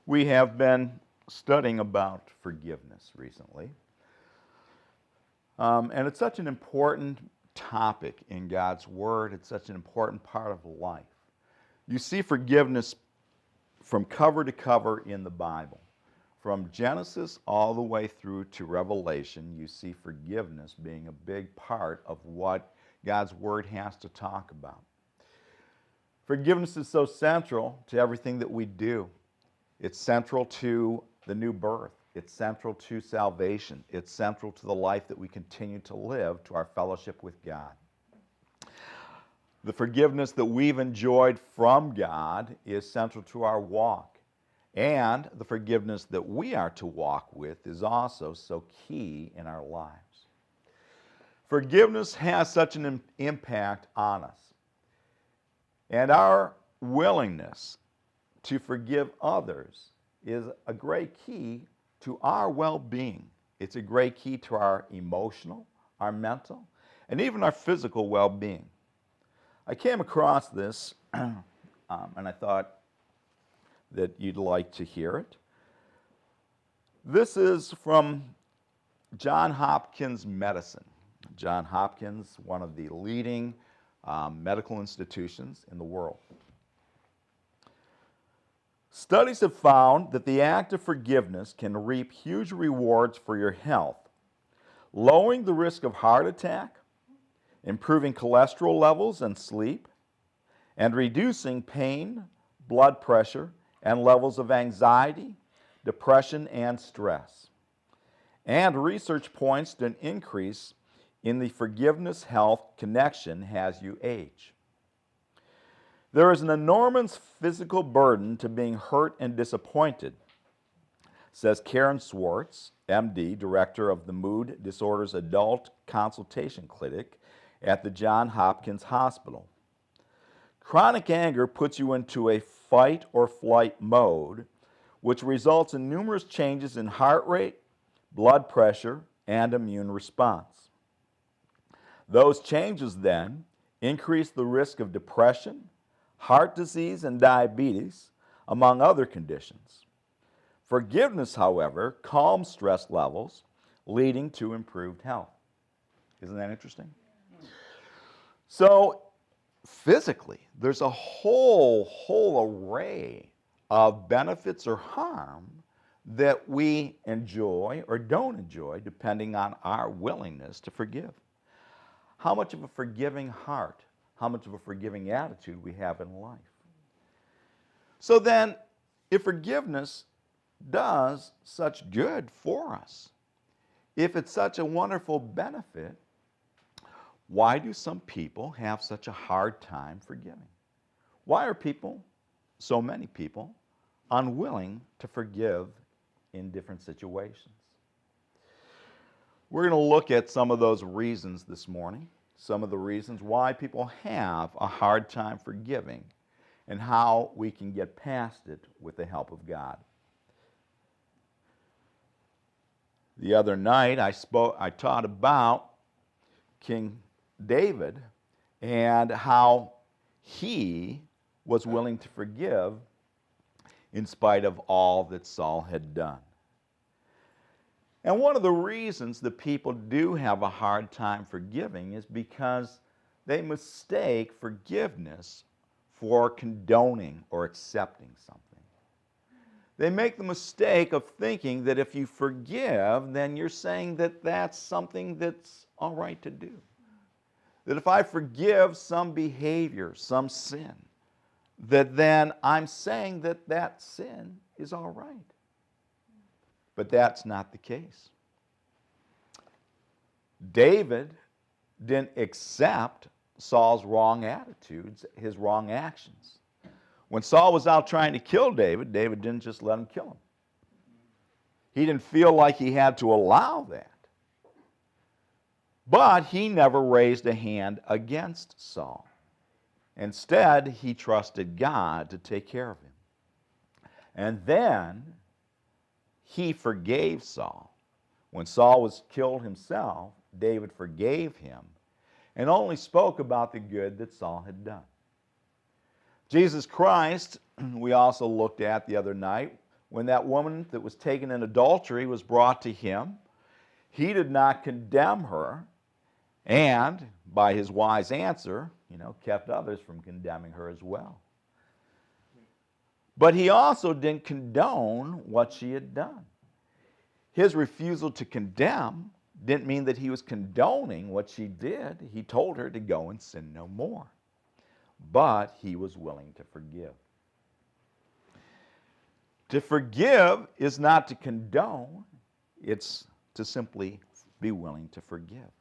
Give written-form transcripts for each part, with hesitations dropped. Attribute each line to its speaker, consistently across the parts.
Speaker 1: We have been studying about forgiveness recently. And it's such an important topic in God's Word. It's such an important part of life. You see forgiveness from cover to cover in the Bible. From Genesis all the way through to Revelation, you see forgiveness being a big part of what God's Word has to talk about. Forgiveness is so central to everything that we do. It's central to the new birth. It's central to salvation. It's central to the life that we continue to live, to our fellowship with God. The forgiveness that we've enjoyed from God is central to our walk. And the forgiveness that we are to walk with is also so key in our lives. Forgiveness has such an impact on us. And our willingness to forgive others is a great key to our well-being. It's a great key to our emotional, our mental, and even our physical well-being. I came across this, and I thought that you'd like to hear it. This is from Johns Hopkins Medicine. Johns Hopkins, one of the leading medical institutions in the world. Studies have found that the act of forgiveness can reap huge rewards for your health, lowering the risk of heart attack, improving cholesterol levels and sleep, and reducing pain, blood pressure, and levels of anxiety, depression, and stress. And research points to an increase in the forgiveness health connection as you age. There is an enormous physical burden to being hurt and disappointed, says Karen Swartz, MD, director of the Mood Disorders Adult Consultation Clinic at the Johns Hopkins Hospital. Chronic anger puts you into a fight or flight mode, which results in numerous changes in heart rate, blood pressure, and immune response. Those changes then increase the risk of depression, heart disease, and diabetes, among other conditions. Forgiveness, however, calms stress levels, leading to improved health. Isn't that interesting? So, physically, there's a whole array of benefits or harm that we enjoy or don't enjoy, depending on our willingness to forgive. How much of a forgiving heart, how much of a forgiving attitude we have in life. So then, if forgiveness does such good for us, if it's such a wonderful benefit, why do some people have such a hard time forgiving? Why are people, so many people, unwilling to forgive in different situations? We're going to look at some of those reasons this morning, some of the reasons why people have a hard time forgiving, and how we can get past it with the help of God. The other night I taught about King David and how he was willing to forgive in spite of all that Saul had done. And one of the reasons that people do have a hard time forgiving is because they mistake forgiveness for condoning or accepting something. They make the mistake of thinking that if you forgive, then you're saying that that's something that's all right to do. That if I forgive some behavior, some sin, that then I'm saying that that sin is all right. But that's not the case. David didn't accept Saul's wrong attitudes, his wrong actions. When Saul was out trying to kill David, David didn't just let him kill him. He didn't feel like he had to allow that. But he never raised a hand against Saul. Instead, he trusted God to take care of him. And then he forgave Saul. When Saul was killed himself, David forgave him and only spoke about the good that Saul had done. Jesus Christ, we also looked at the other night, when that woman that was taken in adultery was brought to him, he did not condemn her, and by his wise answer, kept others from condemning her as well. But he also didn't condone what she had done. His refusal to condemn didn't mean that he was condoning what she did. He told her to go and sin no more. But he was willing to forgive. To forgive is not to condone, it's to simply be willing to forgive.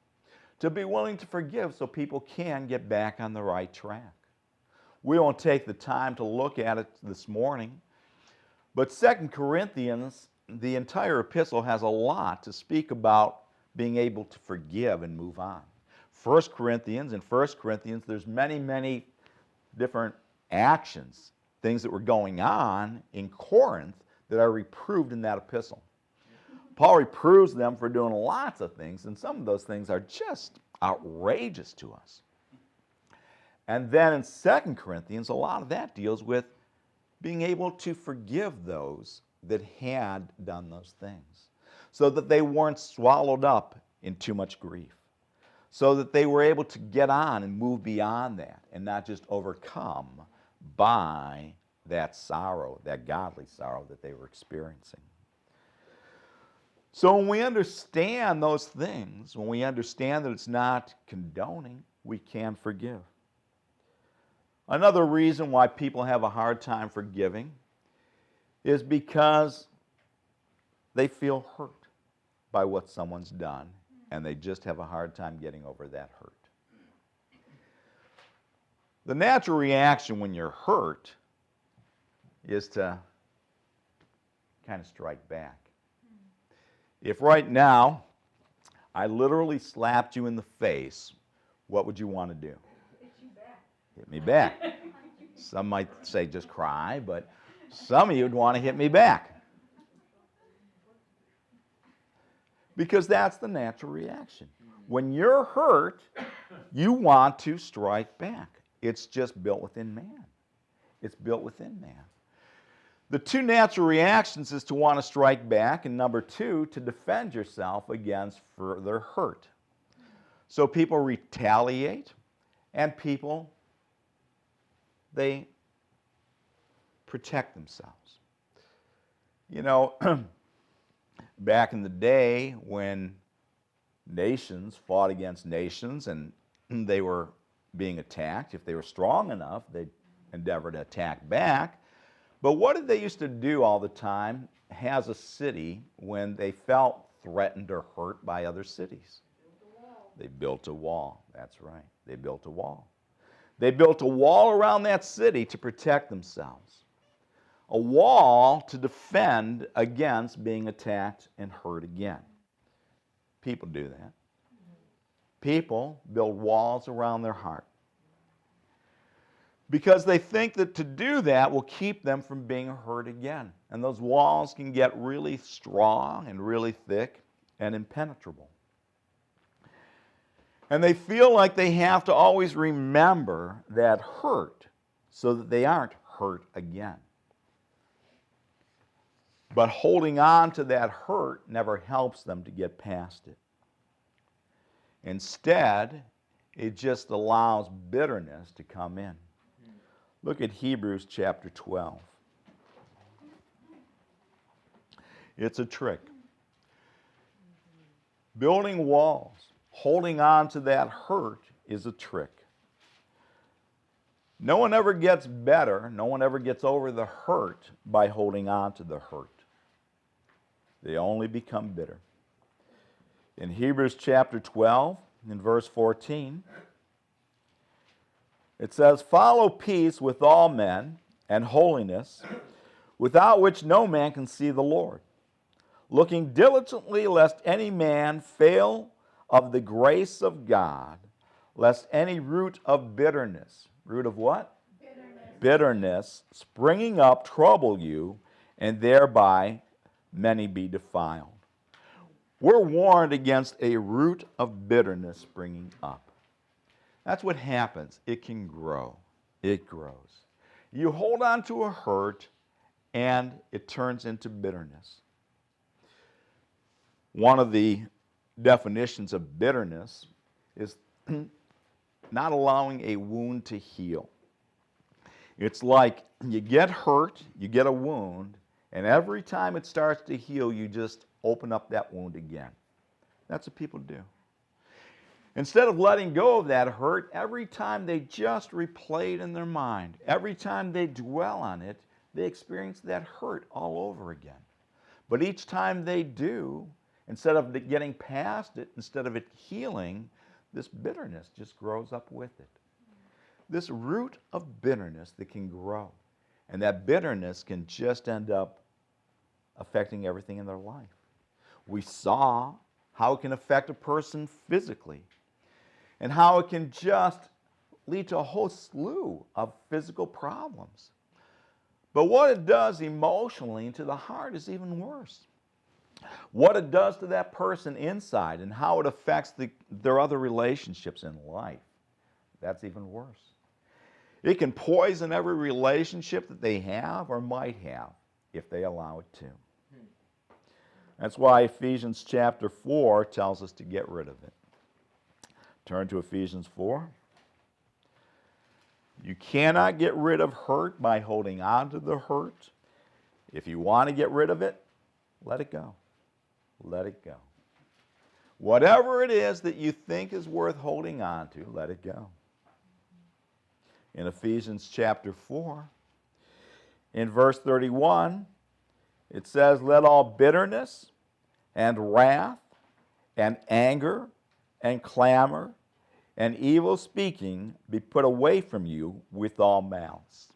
Speaker 1: To be willing to forgive so people can get back on the right track. We won't take the time to look at it this morning, but 2 Corinthians, the entire epistle, has a lot to speak about being able to forgive and move on. 1 Corinthians, there's many, many different actions, things that were going on in Corinth that are reproved in that epistle. Paul reproves them for doing lots of things, and some of those things are just outrageous to us. And then in 2 Corinthians, a lot of that deals with being able to forgive those that had done those things, so that they weren't swallowed up in too much grief, so that they were able to get on and move beyond that and not just overcome by that sorrow, that godly sorrow that they were experiencing. So when we understand those things, when we understand that it's not condoning, we can forgive. Another reason why people have a hard time forgiving is because they feel hurt by what someone's done, and they just have a hard time getting over that hurt. The natural reaction when you're hurt is to kind of strike back. If right now I literally slapped you in the face, what would you want to do?
Speaker 2: Hit you back.
Speaker 1: Hit me back. Some might say just cry, but some of you would want to hit me back. Because that's the natural reaction. When you're hurt, you want to strike back. It's just built within man. It's built within man. The two natural reactions is to want to strike back, and number two, to defend yourself against further hurt. So people retaliate, and people, they protect themselves. Back in the day when nations fought against nations and they were being attacked, if they were strong enough, they'd endeavor to attack back. But what did they used to do all the time as a city when they felt threatened or hurt by other cities? They built a wall. That's right. They built a wall. They built a wall around that city to protect themselves. A wall to defend against being attacked and hurt again. People do that. People build walls around their heart, because they think that to do that will keep them from being hurt again. And those walls can get really strong and really thick and impenetrable. And they feel like they have to always remember that hurt so that they aren't hurt again. But holding on to that hurt never helps them to get past it. Instead, it just allows bitterness to come in. Look at Hebrews chapter 12. It's a trick. Building walls, holding on to that hurt is a trick. No one ever gets better, no one ever gets over the hurt by holding on to the hurt. They only become bitter. In Hebrews chapter 12, in verse 14, it says, "Follow peace with all men and holiness, without which no man can see the Lord, looking diligently lest any man fail of the grace of God, lest any root of bitterness," root of what? Bitterness, "springing up trouble you, and thereby many be defiled." We're warned against a root of bitterness springing up. That's what happens. It can grow. It grows. You hold on to a hurt, and it turns into bitterness. One of the definitions of bitterness is not allowing a wound to heal. It's like you get hurt, you get a wound, and every time it starts to heal, you just open up that wound again. That's what people do. Instead of letting go of that hurt, every time they just replay it in their mind, every time they dwell on it, they experience that hurt all over again. But each time they do, instead of getting past it, instead of it healing, this bitterness just grows up with it. This root of bitterness that can grow. And that bitterness can just end up affecting everything in their life. We saw how it can affect a person physically, and how it can just lead to a whole slew of physical problems. But what it does emotionally to the heart is even worse. What it does to that person inside and how it affects their other relationships in life, that's even worse. It can poison every relationship that they have or might have if they allow it to. That's why Ephesians chapter 4 tells us to get rid of it. Turn to Ephesians 4. You cannot get rid of hurt by holding on to the hurt. If you want to get rid of it, let it go. Let it go. Whatever it is that you think is worth holding on to, let it go. In Ephesians chapter 4, in verse 31, it says, "Let all bitterness and wrath and anger and clamor and evil speaking be put away from you with all malice."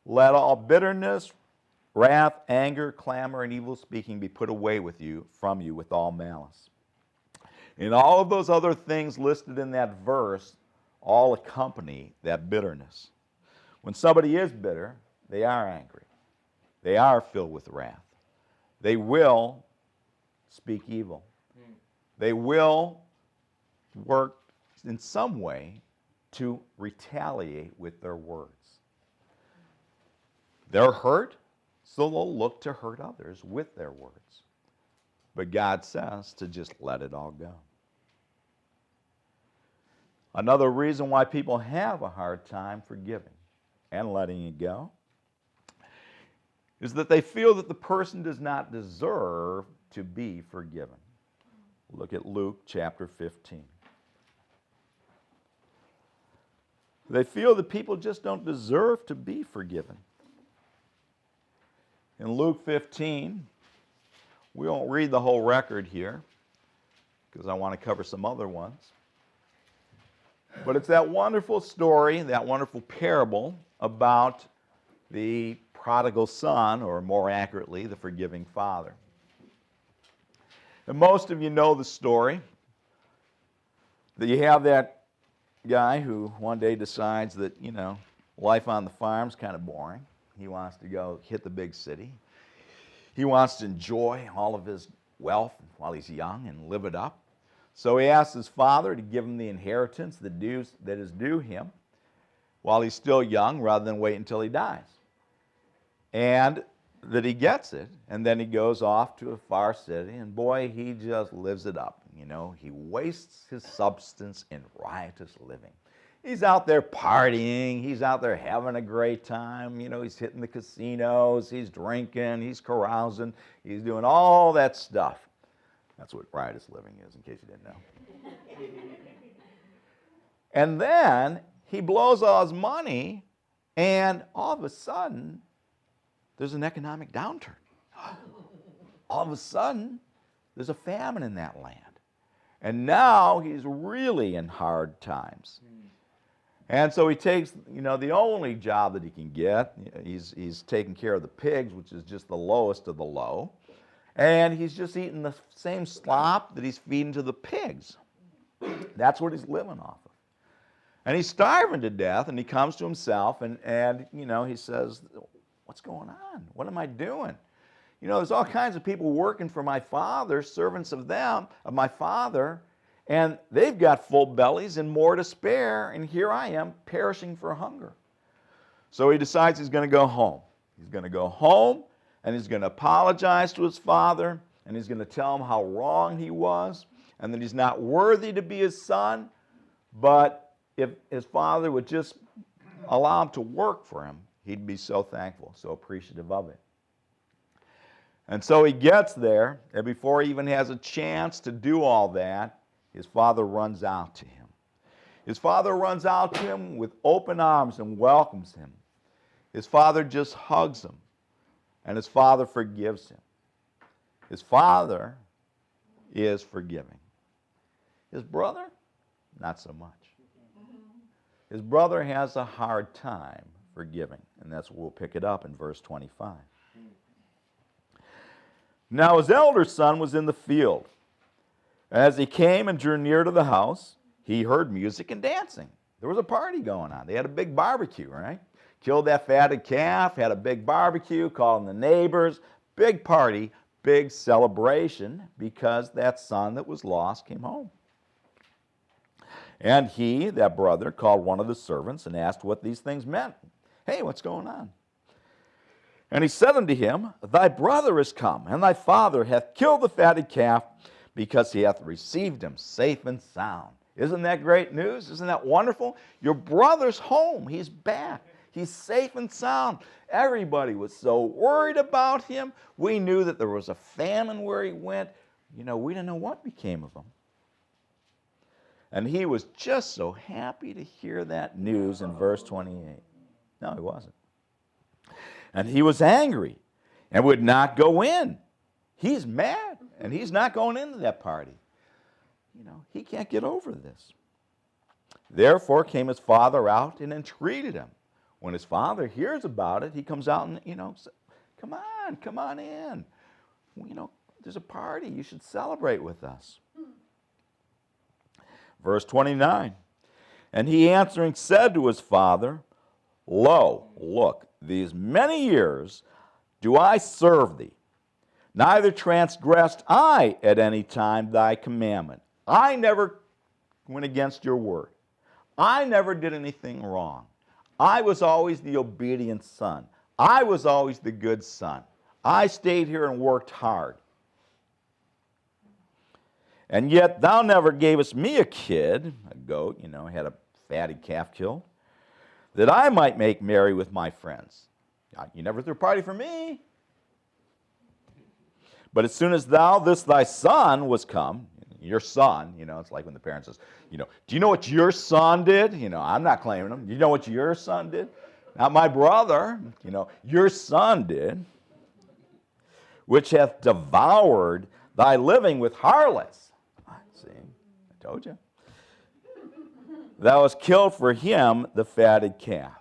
Speaker 1: Let all bitterness, wrath, anger, clamor, and evil speaking be put away from you with all malice. And all of those other things listed in that verse all accompany that bitterness. When somebody is bitter, they are angry. They are filled with wrath. They will speak evil. They will work in some way to retaliate with their words. They're hurt, so they'll look to hurt others with their words. But God says to just let it all go. Another reason why people have a hard time forgiving and letting it go is that they feel that the person does not deserve to be forgiven. Look at Luke chapter 15. They feel that people just don't deserve to be forgiven. In Luke 15, we won't read the whole record here because I want to cover some other ones. But it's that wonderful story, that wonderful parable about the prodigal son, or more accurately, the forgiving father. And most of you know the story, that you have that guy who one day decides that, life on the farm's kind of boring. He wants to go hit the big city. He wants to enjoy all of his wealth while he's young and live it up. So he asks his father to give him the inheritance that is due him while he's still young, rather than wait until he dies. And that he gets it, and then he goes off to a far city, and boy, he just lives it up. He wastes his substance in riotous living. He's out there partying, he's out there having a great time, he's hitting the casinos, he's drinking, he's carousing, he's doing all that stuff. That's what riotous living is, in case you didn't know. And then he blows all his money, and all of a sudden, there's an economic downturn. All of a sudden, there's a famine in that land. And now he's really in hard times. And so he takes, the only job that he can get. He's taking care of the pigs, which is just the lowest of the low. And he's just eating the same slop that he's feeding to the pigs. That's what he's living off of. And he's starving to death, and he comes to himself, and he says, "What's going on? What am I doing? There's all kinds of people working for my father, servants of my father, and they've got full bellies and more to spare, and here I am perishing for hunger." So he decides he's going to go home. He's going to go home, and he's going to apologize to his father, and he's going to tell him how wrong he was, and that he's not worthy to be his son. But if his father would just allow him to work for him, he'd be so thankful, so appreciative of it. And so he gets there, and before he even has a chance to do all that, his father runs out to him. His father runs out to him with open arms and welcomes him. His father just hugs him, and his father forgives him. His father is forgiving. His brother, not so much. His brother has a hard time forgiving, and that's where we'll pick it up in verse 25. Now his elder son was in the field. As he came and drew near to the house, he heard music and dancing. There was a party going on. They had a big barbecue, right? Killed that fatted calf, had a big barbecue, called in the neighbors. Big party, big celebration, because that son that was lost came home. And he, that brother, called one of the servants and asked what these things meant. Hey, what's going on? And he said unto him, Thy brother is come, and thy father hath killed the fatted calf, because he hath received him safe and sound. Isn't that great news? Isn't that wonderful? Your brother's home. He's back. He's safe and sound. Everybody was so worried about him. We knew that there was a famine where he went. We didn't know what became of him. And he was just so happy to hear that news in verse 28. No, he wasn't. And he was angry and would not go in. He's mad, and he's not going into that party. He can't get over this. Therefore came his father out and entreated him. When his father hears about it, he comes out and, says, come on in. There's a party. You should celebrate with us. Verse 29, and he answering said to his father, Lo, look, these many years do I serve thee, neither transgressed I at any time thy commandment. I never went against your word. I never did anything wrong. I was always the obedient son. I was always the good son. I stayed here and worked hard. And yet thou never gavest me a kid, a goat, had a fatted calf killed, that I might make merry with my friends. You never threw a party for me. But as soon as thy son was come, your son, it's like when the parent says, do you know what your son did? I'm not claiming him. Do you know what your son did? Not my brother. Your son did, which hath devoured thy living with harlots. See, I told you. Thou hast killed for him the fatted calf.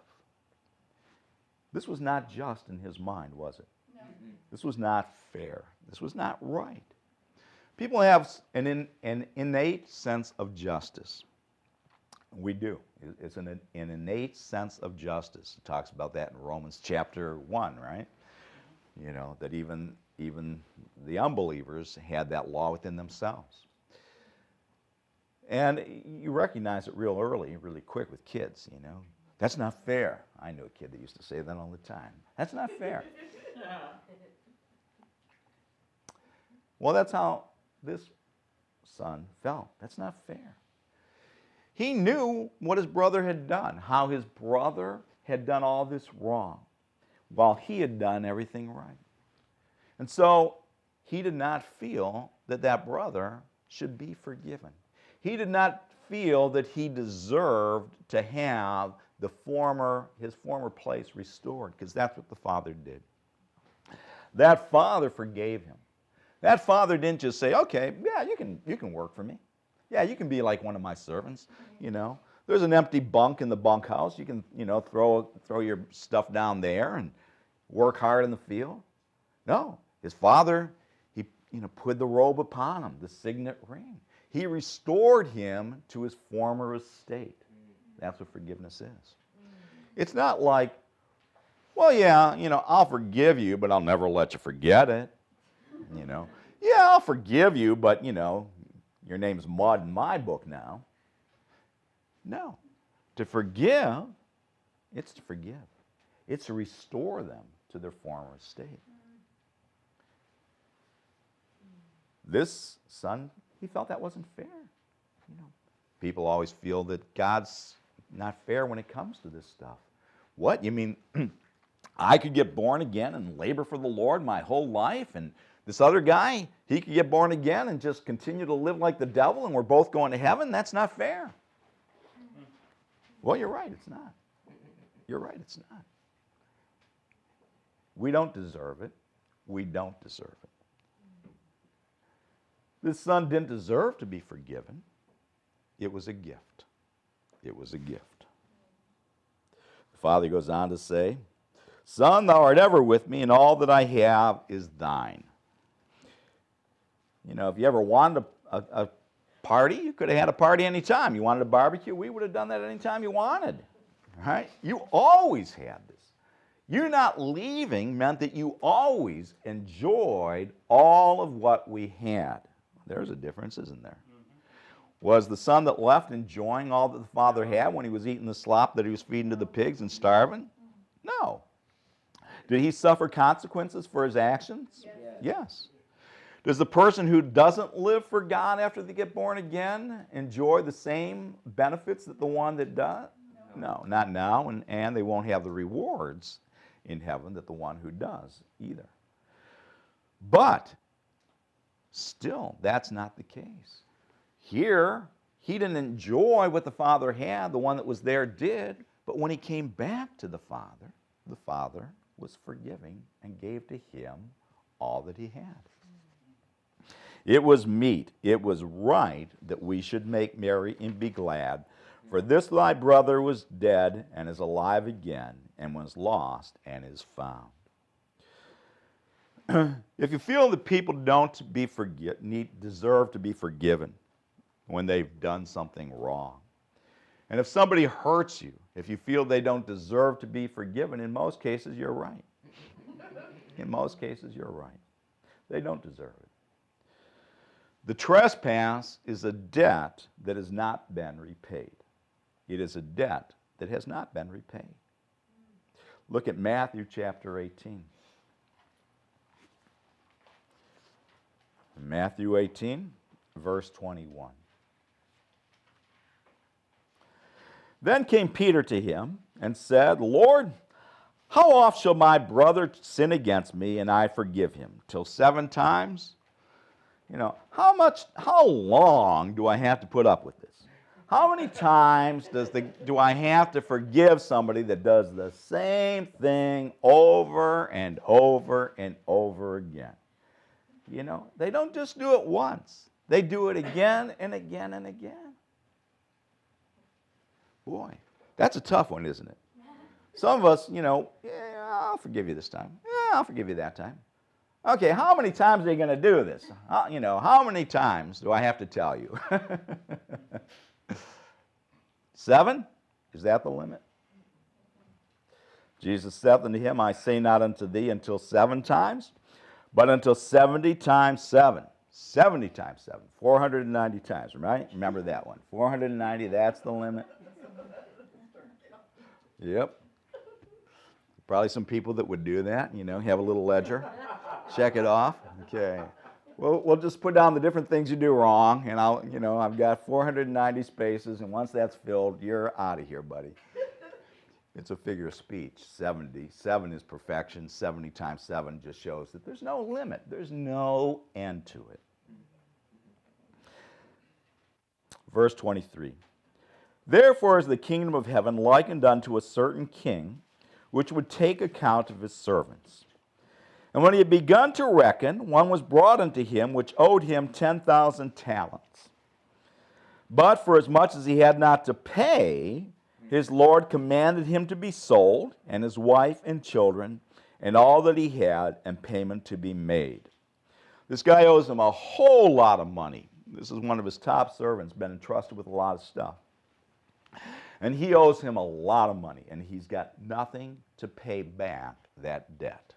Speaker 1: This was not just in his mind, was it? No. This was not fair. This was not right. People have an innate sense of justice. We do. It's an innate sense of justice. It talks about that in Romans chapter 1, right? That even the unbelievers had that law within themselves. And you recognize it real early, really quick with kids, That's not fair. I knew a kid that used to say that all the time. That's not fair. Well, that's how this son felt. That's not fair. He knew what his brother had done, how his brother had done all this wrong, while he had done everything right. And so he did not feel that that brother should be forgiven. He did not feel that he deserved to have his former place restored, because that's what the father did. That father forgave him. That father didn't just say, okay, yeah, you can work for me. Yeah, you can be like one of my servants, There's an empty bunk in the bunkhouse. You can, throw your stuff down there and work hard in the field. No, his father, he put the robe upon him, the signet ring. He restored him to his former estate. That's what forgiveness is. It's not like, well, yeah, I'll forgive you, but I'll never let you forget it. Yeah, I'll forgive you, but, your name's mud in my book now. No. To forgive, it's to forgive. It's to restore them to their former estate. This son, he felt that wasn't fair. You know, people always feel that God's not fair when it comes to this stuff. What? You mean I could get born again and labor for the Lord my whole life, and this other guy, he could get born again and just continue to live like the devil, and we're both going to heaven? That's not fair. Well, you're right, it's not. You're right, it's not. We don't deserve it. We don't deserve it. This son didn't deserve to be forgiven. It was a gift. It was a gift. The father goes on to say, Son, thou art ever with me, and all that I have is thine. You know, if you ever wanted a party, you could have had a party anytime. You wanted a barbecue, we would have done that anytime you wanted. Right? You always had this. You not leaving meant that you always enjoyed all of what we had. There's a difference, isn't there? Was the son that left enjoying all that the father had when he was eating the slop that he was feeding to the pigs and starving? No. Did he suffer consequences for his actions? Yes. Does the person who doesn't live for God after they get born again enjoy the same benefits that the one that does? No, not now, and they won't have the rewards in heaven that the one who does either. But still, that's not the case. Here, he didn't enjoy what the father had, the one that was there did, but when he came back to the father was forgiving and gave to him all that he had. It was meet, it was right that we should make merry and be glad, for this thy brother was dead and is alive again, and was lost and is found. If you feel that people don't deserve to be forgiven when they've done something wrong, and if somebody hurts you, if you feel they don't deserve to be forgiven, in most cases you're right. In most cases you're right. They don't deserve it. The trespass is a debt that has not been repaid. It is a debt that has not been repaid. Look at Matthew chapter 18. Matthew 18, verse 21. Then came Peter to him and said, Lord, how oft shall my brother sin against me and I forgive him? Till 7 times? You know, how long do I have to put up with this? How many times do I have to forgive somebody that does the same thing over and over and over again? You know, they don't just do it once. They do it again and again and again. Boy, that's a tough one, isn't it? Some of us, you know, yeah, I'll forgive you this time. Yeah, I'll forgive you that time. Okay, how many times are you going to do this? How many times do I have to tell you? 7? Is that the limit? Jesus said unto him, I say not unto thee until 7 times, but until 70 times 7. 70 times 7. 490 times, right? Remember that one. 490, that's the limit. Yep. Probably some people that would do that, you know, have a little ledger. Check it off. Okay. Well, we'll just put down the different things you do wrong, and I've got 490 spaces, and once that's filled, you're out of here, buddy. It's a figure of speech. 70. 7 is perfection. 70 times 7 just shows that there's no limit. There's no end to it. Verse 23. Therefore is the kingdom of heaven likened unto a certain king, which would take account of his servants. And when he had begun to reckon, one was brought unto him, which owed him 10,000 talents. But for as much as he had not to pay, his Lord commanded him to be sold, and his wife and children, and all that he had, and payment to be made. This guy owes him a whole lot of money. This is one of his top servants, been entrusted with a lot of stuff. And he owes him a lot of money, and he's got nothing to pay back that debt.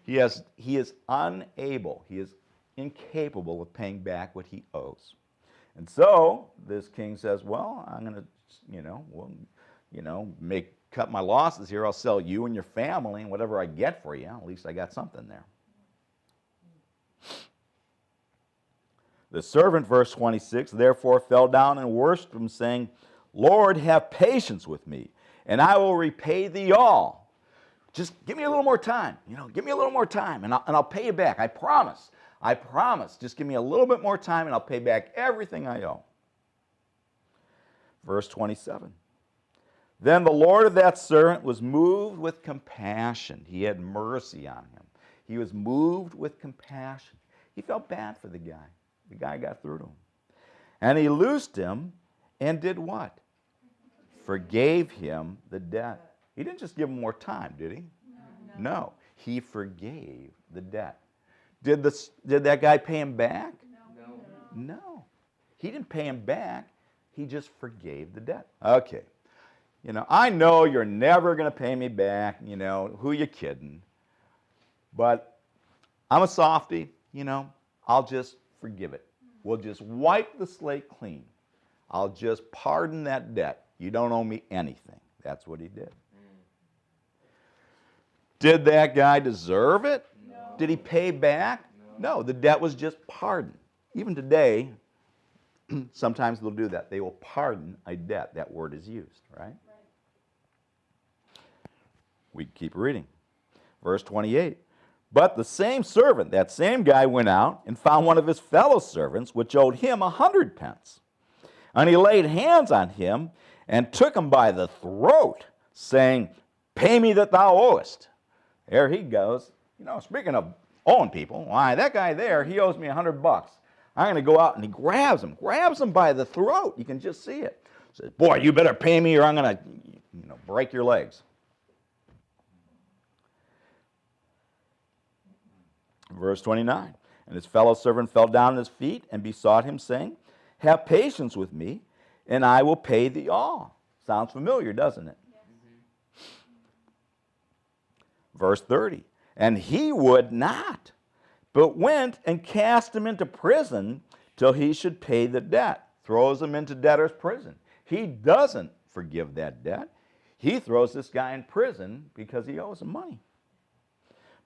Speaker 1: He is unable, he is incapable of paying back what he owes. And so this king says, well, I'm going to, cut my losses here. I'll sell you and your family and whatever I get for you. At least I got something there. The servant, verse 26, therefore fell down and worshipped him, saying, Lord, have patience with me, and I will repay thee all. Just give me a little more time. Give me a little more time, and I'll pay you back. I promise. I promise. Just give me a little bit more time, and I'll pay back everything I owe. Verse 27. Then the Lord of that servant was moved with compassion. He had mercy on him. He was moved with compassion. He felt bad for the guy. The guy got through to him. And he loosed him and did what? Forgave him the debt. He didn't just give him more time, did he? No. He forgave the debt. Did that guy pay him back? No. He didn't pay him back. He just forgave the debt. Okay. I know you're never going to pay me back. Who you kidding? But I'm a softie. I'll just forgive it. We'll just wipe the slate clean. I'll just pardon that debt. You don't owe me anything. That's what he did. Did that guy deserve it? No. Did he pay back? No, the debt was just pardoned. Even today, sometimes they'll do that. They will pardon a debt. That word is used, right? We keep reading. Verse 28. But the same servant, that same guy, went out and found one of his fellow servants, which owed him 100 pence. And he laid hands on him and took him by the throat, saying, Pay me that thou owest. There he goes. Speaking of owing people, why, that guy there, he owes me $100. I'm going to go out, and he grabs him by the throat. You can just see it. Says, boy, you better pay me or I'm going to break your legs. Verse 29, and his fellow servant fell down at his feet and besought him, saying, Have patience with me, and I will pay thee all. Sounds familiar, doesn't it? Yes. Verse 30, and he would not, but went and cast him into prison till he should pay the debt. Throws him into debtor's prison. He doesn't forgive that debt. He throws this guy in prison because he owes him money.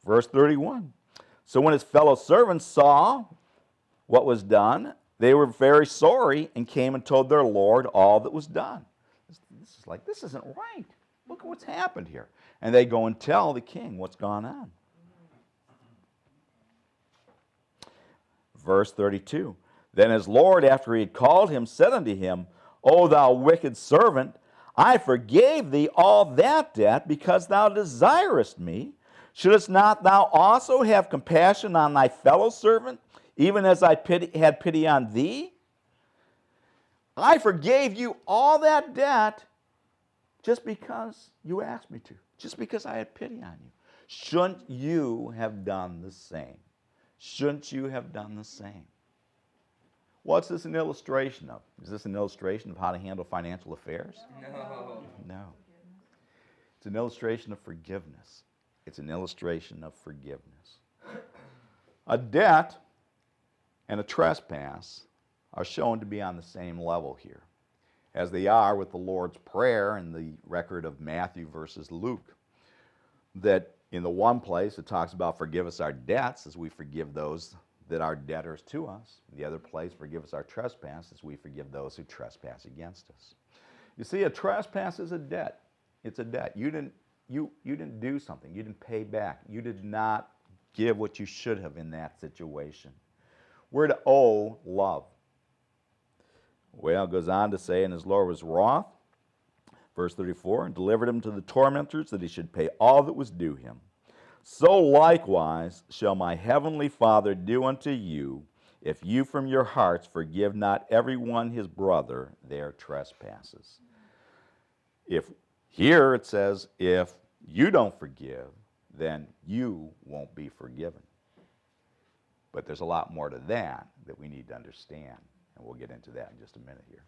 Speaker 1: Verse 31. So when his fellow servants saw what was done, they were very sorry and came and told their Lord all that was done. This isn't right. Look at what's happened here. And they go and tell the king what's gone on. Verse 32. Then his Lord, after he had called him, said unto him, O thou wicked servant, I forgave thee all that debt because thou desirest me. Shouldest not thou also have compassion on thy fellow servant, even as I had pity on thee? I forgave you all that debt just because you asked me to, just because I had pity on you. Shouldn't you have done the same? Shouldn't you have done the same? What's this an illustration of? Is this an illustration of how to handle financial affairs? No. It's an illustration of forgiveness. It's an illustration of forgiveness. A debt and a trespass are shown to be on the same level here, as they are with the Lord's Prayer and the record of Matthew versus Luke. That in the one place it talks about forgive us our debts as we forgive those that are debtors to us. In the other place, forgive us our trespasses as we forgive those who trespass against us. You see, a trespass is a debt. It's a debt. You didn't do something. You didn't pay back. You did not give what you should have in that situation. We're to owe love. Well, it goes on to say, and his Lord was wroth, verse 34, and delivered him to the tormentors that he should pay all that was due him. So likewise shall my heavenly Father do unto you, if you from your hearts forgive not every one his brother their trespasses. Here it says, if you don't forgive, then you won't be forgiven. But there's a lot more to that we need to understand, and we'll get into that in just a minute here.